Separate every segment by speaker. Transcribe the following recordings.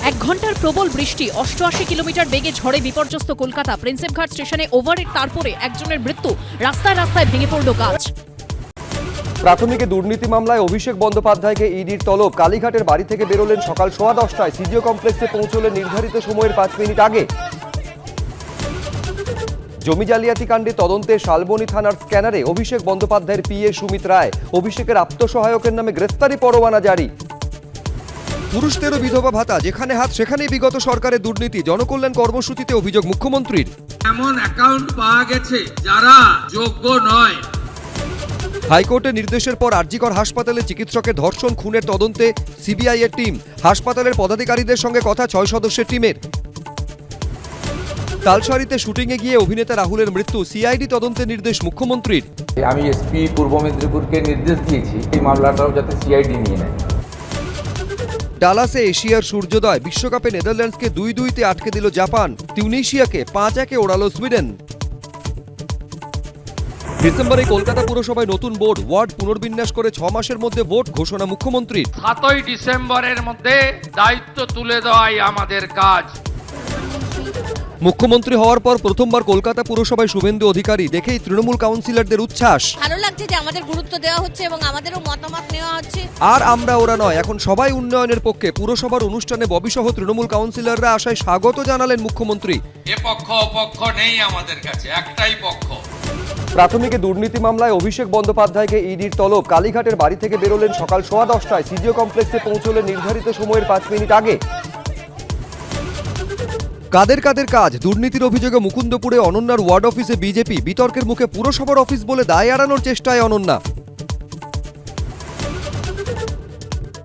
Speaker 1: এক ঘন্টার প্রবল বৃষ্টি, 88 কিলোমিটার বেগে ঝড়ে বিপর্যস্ত কলকাতা। প্রিন্সেপঘাট স্টেশনে ওভারের তারপরে একজনের মৃত্যু, রাস্তায় রাস্তায় ভেঙে পড়ল গাছ।
Speaker 2: প্রাথমিকে দুর্নীতি মামলায় অভিষেক বন্দ্যোপাধ্যায়কে ইডির তলব। কালীঘাটের বাড়ি থেকে বেরোলেন সকাল 10:15টায়, সিজিও কমপ্লেক্সে পৌঁছলেন নির্ধারিত সময়ের 5 মিনিট আগে। জমি জালিয়াতি কাণ্ডে তদন্তে শালবনী থানার স্ক্যানারে অভিষেক বন্দ্যোপাধ্যায়ের পিএ সুমিত রায়। অভিষেকের আত্মসহায়কের নামে গ্রেফতারি পরোয়ানা জারি। পুরুষদেরও বিধবা ভাতা, যেখানে হাত সেখানেই বিগত সরকারের দুর্নীতি। জনকল্যাণ কর্মসূচিতে অভিযোগ মুখ্যমন্ত্রীর।
Speaker 3: এমন অ্যাকাউন্ট পাওয়া গেছে যারা যোগ্য নয়।
Speaker 2: হাইকোর্টের নির্দেশের পর আরজিকর হাসপাতালে চিকিৎসকের ধর্ষণ খুনের তদন্তে সিবিআই এর টিম। হাসপাতালের পদাধিকারীদের সঙ্গে কথা 6 সদস্যের টিমের। তালসারিতে শুটিংয়ে গিয়ে অভিনেতা রাহুলের মৃত্যু, সিআইডি তদন্তের নির্দেশ মুখ্যমন্ত্রীর।
Speaker 4: আমি এসপি পূর্ব মেদিনীপুরকে নির্দেশ দিয়েছি এই মামলাটাও যাতে সিআইডি নিয়ে নেয়।
Speaker 2: ডালাসে এশিয়ার সূর্যোদয়, বিশ্বকাপে নেদারল্যান্ডসকে 2-2-তে আটকে দিল জাপান। তিউনিশিয়াকে 5-1-এ ওড়ালো সুইডেন। ডিসেম্বরে কলকাতা পুরসভায় নতুন বোর্ড, ওয়ার্ড পুনর্বিন্যাস করে 6 মাসের মধ্যে ভোট, ঘোষণা মুখ্যমন্ত্রীর।
Speaker 3: 7ই ডিসেম্বরের মধ্যে দায়িত্ব তুলে দেওয়াই আমাদের কাজ।
Speaker 2: মুখ্যমন্ত্রী হওয়ার পর প্রথমবার কলকাতা পুরসভায় শুভেন্দু অধিকারী, দেখেই তৃণমূল কাউন্সিলরদের উচ্ছ্বাস।
Speaker 5: ভালো লাগছে যে আমাদের গুরুত্ব দেওয়া হচ্ছে এবং আমাদেরও মতামত নেওয়া হচ্ছে।
Speaker 2: আর আমরা ওরা নয়, এখন সবাই উন্নয়নের পক্ষে। পুরসভার অনুষ্ঠানে ববিসহ তৃণমূল কাউন্সিলররা আসায় স্বাগত জানালেন মুখ্যমন্ত্রী।
Speaker 3: এ পক্ষ অপক্ষ নেই আমাদের কাছে, একটাই পক্ষ।
Speaker 2: প্রাথমিকে দুর্নীতি মামলায় অভিষেক বন্দ্যোপাধ্যায়কে ইডির তলব। কালীঘাটের বাড়ি থেকে বেরোলেন সকাল 10:15টায়, সিজিও কমপ্লেক্সে পৌঁছলেন নির্ধারিত সময়ের 5 মিনিট আগে। কাদের কাদের কাজ? দুর্নীতির অভিযোগে মুকুন্দপুরে অনন্যার ওয়ার্ড অফিসে বিজেপি, বিতর্কের মুখে পুরসভার অফিস বলে দায় এড়ানোর চেষ্টায় অনন্যা।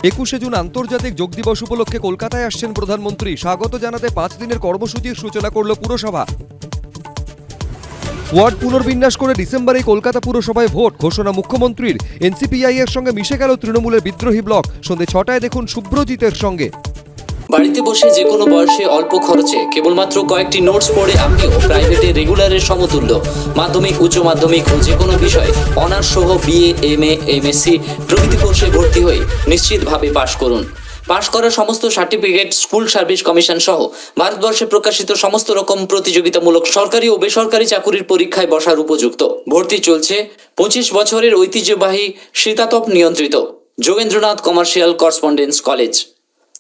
Speaker 2: 21শে জুন আন্তর্জাতিক যোগ দিবস উপলক্ষে কলকাতায় আসছেন প্রধানমন্ত্রী। স্বাগত জানাতে 5 দিনের কর্মসূচির সূচনা করল পুরসভা। ওয়ার্ড পুনর্বিন্যাস করে ডিসেম্বরে কলকাতা পুরসভায় ভোট, ঘোষণা মুখ্যমন্ত্রীর। এনসিপিআই এর সঙ্গে মিশে গেল তৃণমূলের বিদ্রোহী ব্লক। সন্ধ্যে 6টায় দেখুন শুভ্রজিতের সঙ্গে।
Speaker 6: বাড়িতে বসে যে কোনো বয়সে অল্প খরচে কেবলমাত্র কয়েকটি নোটস পড়ে আপনিও প্রাইভেটে রেগুলারের সমতুল্য মাধ্যমিক, উচ্চ মাধ্যমিক ও যে কোনো বিষয়ে অনার্স সহ বিএ, এমএ, এমএসসি প্রভৃতি কোর্সে ভর্তি হয়ে নিশ্চিতভাবে পাশ করুন। পাশ করা সমস্ত সার্টিফিকেট স্কুল সার্ভিস কমিশন সহ ভারতবর্ষে প্রকাশিত সমস্ত রকম প্রতিযোগিতামূলক সরকারি ও বেসরকারি চাকুরির পরীক্ষায় বসার উপযুক্ত। ভর্তি চলছে 25 বছরের ঐতিহ্যবাহী শীতাতপ নিয়ন্ত্রিত যোগেন্দ্রনাথ কমার্শিয়াল করেসপন্ডেন্স কলেজ।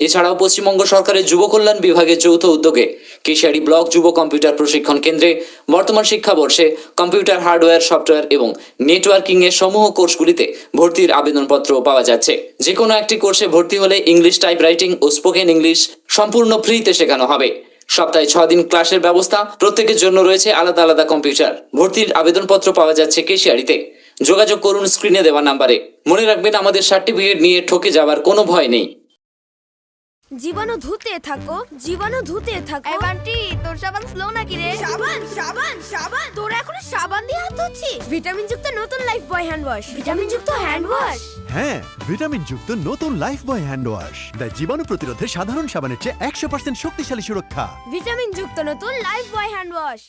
Speaker 6: এছাড়াও পশ্চিমবঙ্গ সরকারের যুব কল্যাণ বিভাগের যৌথ উদ্যোগে কেশিয়ারি ব্লক যুব কম্পিউটার প্রশিক্ষণ কেন্দ্রে বর্তমান শিক্ষাবর্ষে কম্পিউটার হার্ডওয়্যার, সফটওয়্যার এবং নেটওয়ার্কিং এর সমূহ কোর্সগুলিতে ভর্তির আবেদনপত্র পাওয়া যাচ্ছে। যে কোনো একটি কোর্সে ভর্তি হলে ইংলিশ টাইপরাইটিং ও স্পোকেন ইংলিশ সম্পূর্ণ ফ্রিতে শেখানো হবে। সপ্তাহে 6 দিন ক্লাসের ব্যবস্থা, প্রত্যেকের জন্য রয়েছে আলাদা আলাদা কম্পিউটার। ভর্তির আবেদনপত্র পাওয়া যাচ্ছে কেশিয়ারিতে। যোগাযোগ করুন স্ক্রিনে দেওয়া নাম্বারে। মনে রাখবেন, আমাদের সার্টিফিকেট নিয়ে ঠকে যাওয়ার কোনো ভয় নেই।
Speaker 7: জীবাণু ধুতে থাকো, জীবাণু ধুতে থাকো। এই বান্টি, তোর সাবান স্লো নাকি রে? সাবান সাবান সাবান, তোর এখনো সাবান দিয়ে হাত ধুচ্ছিস? ভিটামিন যুক্ত নতুন লাইফ বয় হ্যান্ড ওয়াশ। ভিটামিন যুক্ত হ্যান্ড ওয়াশ?
Speaker 8: হ্যাঁ, ভিটামিন যুক্ত নতুন লাইফ বয় হ্যান্ড ওয়াশ দেয় জীবাণু প্রতিরোধে সাধারণ সাবানের চেয়ে 100% শক্তিশালী সুরক্ষা।
Speaker 7: ভিটামিন যুক্ত নতুন লাইফ বয় হ্যান্ড ওয়াশ।